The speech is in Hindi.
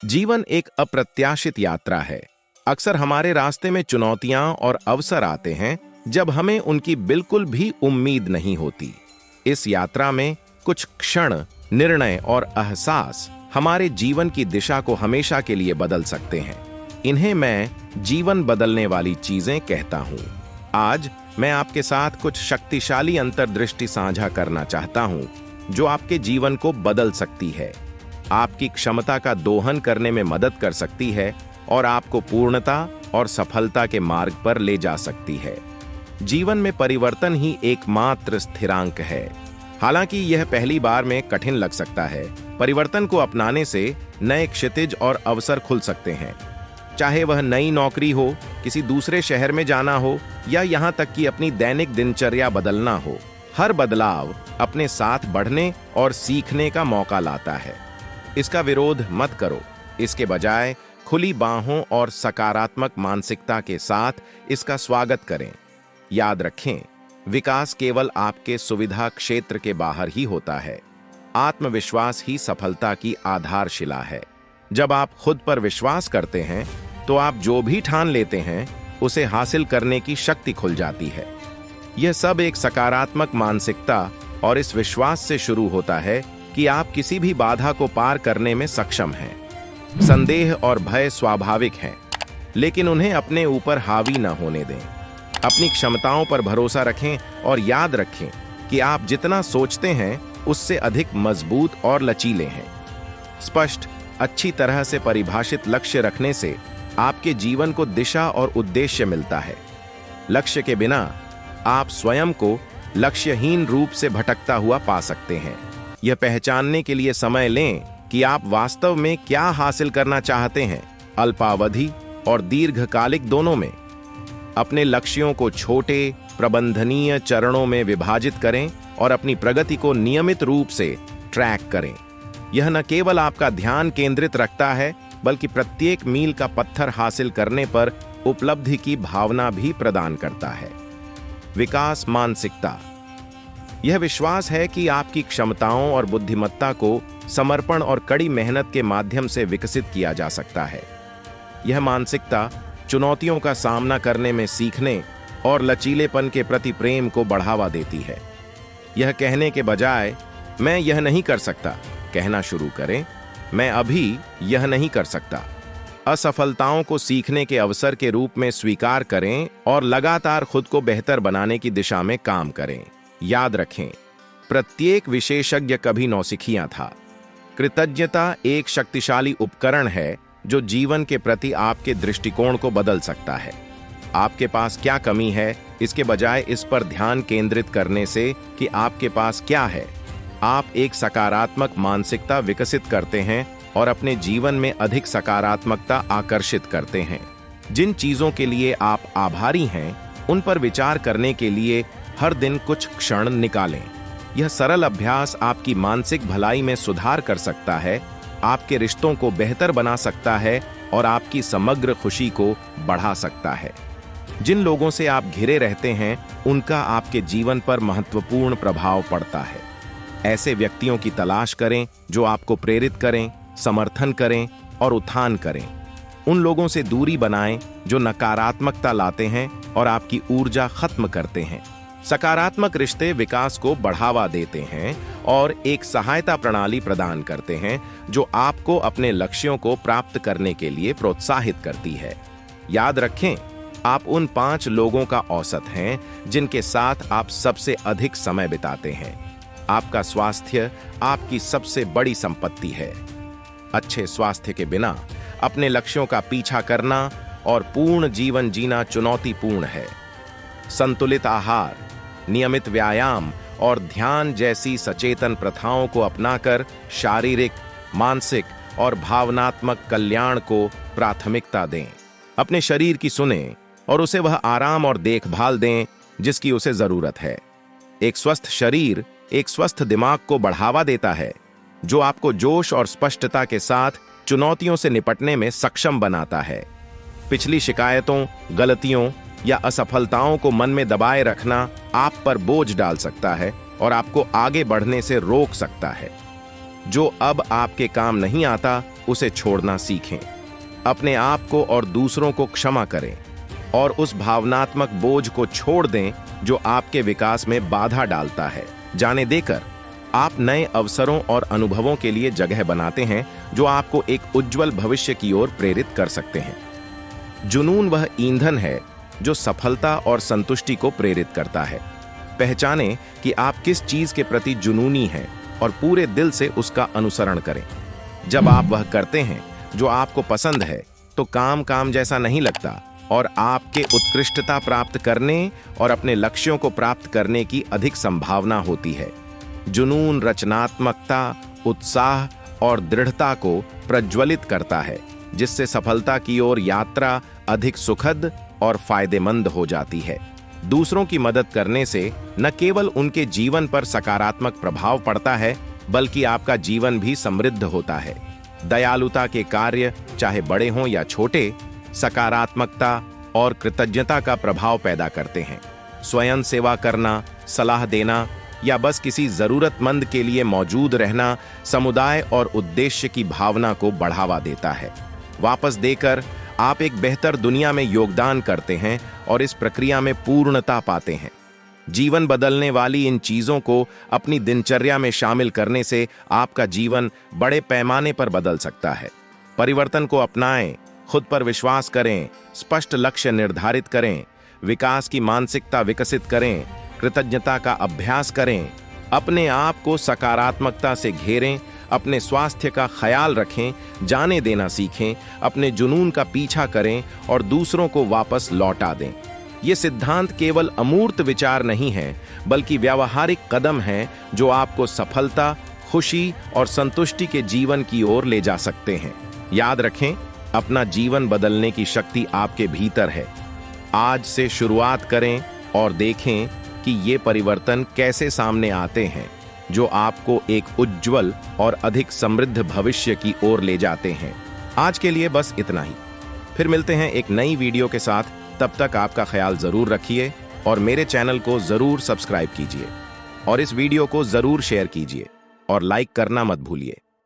जीवन एक अप्रत्याशित यात्रा है। अक्सर हमारे रास्ते में चुनौतियां और अवसर आते हैं जब हमें उनकी बिल्कुल भी उम्मीद नहीं होती। इस यात्रा में कुछ क्षण, निर्णय और एहसास हमारे जीवन की दिशा को हमेशा के लिए बदल सकते हैं। इन्हें मैं जीवन बदलने वाली चीजें कहता हूं। आज मैं आपके साथ कुछ शक्तिशाली अंतर्दृष्टि साझा करना चाहता हूं जो आपके जीवन को बदल सकती है, आपकी क्षमता का दोहन करने में मदद कर सकती है और आपको पूर्णता और सफलता के मार्ग पर ले जा सकती है। जीवन में परिवर्तन ही एकमात्र स्थिरांक है। हालांकि यह पहली बार में कठिन लग सकता है, परिवर्तन को अपनाने से नए क्षितिज और अवसर खुल सकते हैं। चाहे वह नई नौकरी हो, किसी दूसरे शहर में जाना हो या यहाँ तक कि अपनी दैनिक दिनचर्या बदलना हो, हर बदलाव अपने साथ बढ़ने और सीखने का मौका लाता है। इसका विरोध मत करो, इसके बजाय खुली बाहों और सकारात्मक मानसिकता के साथ इसका स्वागत करें। याद रखें, विकास केवल आपके सुविधा क्षेत्र के बाहर ही होता है। आत्मविश्वास ही सफलता की आधारशिला है। जब आप खुद पर विश्वास करते हैं तो आप जो भी ठान लेते हैं उसे हासिल करने की शक्ति खुल जाती है। यह सब एक सकारात्मक मानसिकता और इस विश्वास से शुरू होता है कि आप किसी भी बाधा को पार करने में सक्षम हैं। संदेह और भय स्वाभाविक हैं, लेकिन उन्हें अपने ऊपर हावी न होने दें। अपनी क्षमताओं पर भरोसा रखें और याद रखें कि आप जितना सोचते हैं उससे अधिक मजबूत और लचीले हैं। स्पष्ट, अच्छी तरह से परिभाषित लक्ष्य रखने से आपके जीवन को दिशा और उद्देश्य मिलता है। लक्ष्य के बिना आप स्वयं को लक्ष्यहीन रूप से भटकता हुआ पा सकते हैं। यह पहचानने के लिए समय लें कि आप वास्तव में क्या हासिल करना चाहते हैं, अल्पावधि और दीर्घकालिक दोनों में। अपने लक्ष्यों को छोटे, प्रबंधनीय चरणों में विभाजित करें और अपनी प्रगति को नियमित रूप से ट्रैक करें। यह न केवल आपका ध्यान केंद्रित रखता है, बल्कि प्रत्येक मील का पत्थर हासिल करने पर उपलब्धि की भावना भी प्रदान करता है। विकास मानसिकता यह विश्वास है कि आपकी क्षमताओं और बुद्धिमत्ता को समर्पण और कड़ी मेहनत के माध्यम से विकसित किया जा सकता है। यह मानसिकता चुनौतियों का सामना करने में सीखने और लचीलेपन के प्रति प्रेम को बढ़ावा देती है। यह कहने के बजाय मैं यह नहीं कर सकता कहना शुरू करें, मैं अभी यह नहीं कर सकता। असफलताओं को सीखने के अवसर के रूप में स्वीकार करें और लगातार खुद को बेहतर बनाने की दिशा में काम करें। याद रखें, प्रत्येक विशेषज्ञ कभी नौसिखिया था। कृतज्ञता एक शक्तिशाली उपकरण है जो जीवन के प्रति आपके दृष्टिकोण को बदल सकता है। आपके पास क्या कमी है, इसके बजाय इस पर ध्यान केंद्रित करने से कि आपके पास क्या है, आप एक सकारात्मक मानसिकता विकसित करते हैं और अपने जीवन में अधिक सकारात्मकता आकर्षित करते हैं। जिन चीजों के लिए आप आभारी हैं, उन पर विचार करने के लिए हर दिन कुछ क्षण निकालें। यह सरल अभ्यास आपकी मानसिक भलाई में सुधार कर सकता है, आपके रिश्तों को बेहतर बना सकता है और आपकी समग्र खुशी को बढ़ा सकता है। जिन लोगों से आप घिरे रहते हैं, उनका आपके जीवन पर महत्वपूर्ण प्रभाव पड़ता है। ऐसे व्यक्तियों की तलाश करें जो आपको प्रेरित करें, समर्थन करें और उत्थान करें। उन लोगों से दूरी बनाएं जो नकारात्मकता लाते हैं और आपकी ऊर्जा खत्म करते हैं। सकारात्मक रिश्ते विकास को बढ़ावा देते हैं और एक सहायता प्रणाली प्रदान करते हैं जो आपको अपने लक्ष्यों को प्राप्त करने के लिए प्रोत्साहित करती है। याद रखें, आप उन 5 लोगों का औसत हैं जिनके साथ आप सबसे अधिक समय बिताते हैं। आपका स्वास्थ्य आपकी सबसे बड़ी संपत्ति है। अच्छे स्वास्थ्य के बिना अपने लक्ष्यों का पीछा करना और पूर्ण जीवन जीना चुनौतीपूर्ण है। संतुलित आहार, नियमित व्यायाम और ध्यान जैसी सचेतन प्रथाओं को अपनाकर शारीरिक, मानसिक और भावनात्मक कल्याण को प्राथमिकता दें। अपने शरीर की सुनें और उसे वह आराम और देखभाल दें जिसकी उसे जरूरत है। एक स्वस्थ शरीर एक स्वस्थ दिमाग को बढ़ावा देता है, जो आपको जोश और स्पष्टता के साथ चुनौतियों से निपटने में सक्षम बनाता है। पिछली शिकायतों, गलतियों या असफलताओं को मन में दबाए रखना आप पर बोझ डाल सकता है और आपको आगे बढ़ने से रोक सकता है। जो अब आपके काम नहीं आता उसे छोड़ना सीखें। अपने आप को और दूसरों को क्षमा करें और उस भावनात्मक बोझ को छोड़ दें जो आपके विकास में बाधा डालता है। जाने देकर आप नए अवसरों और अनुभवों के लिए जगह बनाते हैं जो आपको एक उज्जवल भविष्य की ओर प्रेरित कर सकते हैं। जुनून वह ईंधन है जो सफलता और संतुष्टि को प्रेरित करता है। पहचानें कि आप किस चीज के प्रति जुनूनी हैं और पूरे दिल से उसका अनुसरण करें। जब आप वह करते हैं जो आपको पसंद है तो काम काम जैसा नहीं लगता और आपके उत्कृष्टता प्राप्त करने और अपने लक्ष्यों को प्राप्त करने की अधिक संभावना होती है। जुनून रचनात्मकता, उत्साह और दृढ़ता को प्रज्वलित करता है, जिससे सफलता की ओर यात्रा अधिक सुखद और फायदेमंद हो जाती है। दूसरों की मदद करने से न केवल उनके जीवन पर सकारात्मक प्रभाव पड़ता है, बल्कि आपका जीवन भी समृद्ध होता है। दयालुता के कार्य, चाहे बड़े हों या छोटे, सकारात्मकता और कृतज्ञता का प्रभाव पैदा करते हैं। स्वयं सेवा करना, सलाह देना या बस किसी जरूरतमंद के लिए मौजूद रहना समुदाय और उद्देश्य की भावना को बढ़ावा देता है। वापस देकर आप एक बेहतर दुनिया में योगदान करते हैं और इस प्रक्रिया में पूर्णता पाते हैं। जीवन बदलने वाली इन चीजों को अपनी दिनचर्या में शामिल करने से आपका जीवन बड़े पैमाने पर बदल सकता है। परिवर्तन को अपनाएं, खुद पर विश्वास करें, स्पष्ट लक्ष्य निर्धारित करें, विकास की मानसिकता विकसित करें, कृतज्ञता का अभ्यास करें, अपने आप को सकारात्मकता से घेरें, अपने स्वास्थ्य का ख्याल रखें, जाने देना सीखें, अपने जुनून का पीछा करें और दूसरों को वापस लौटा दें। ये सिद्धांत केवल अमूर्त विचार नहीं है, बल्कि व्यावहारिक कदम हैं जो आपको सफलता, खुशी और संतुष्टि के जीवन की ओर ले जा सकते हैं। याद रखें, अपना जीवन बदलने की शक्ति आपके भीतर है। आज से शुरुआत करें और देखें कि ये परिवर्तन कैसे सामने आते हैं, जो आपको एक उज्जवल और अधिक समृद्ध भविष्य की ओर ले जाते हैं। आज के लिए बस इतना ही। फिर मिलते हैं एक नई वीडियो के साथ। तब तक आपका ख्याल जरूर रखिए और मेरे चैनल को जरूर सब्सक्राइब कीजिए और इस वीडियो को जरूर शेयर कीजिए और लाइक करना मत भूलिए।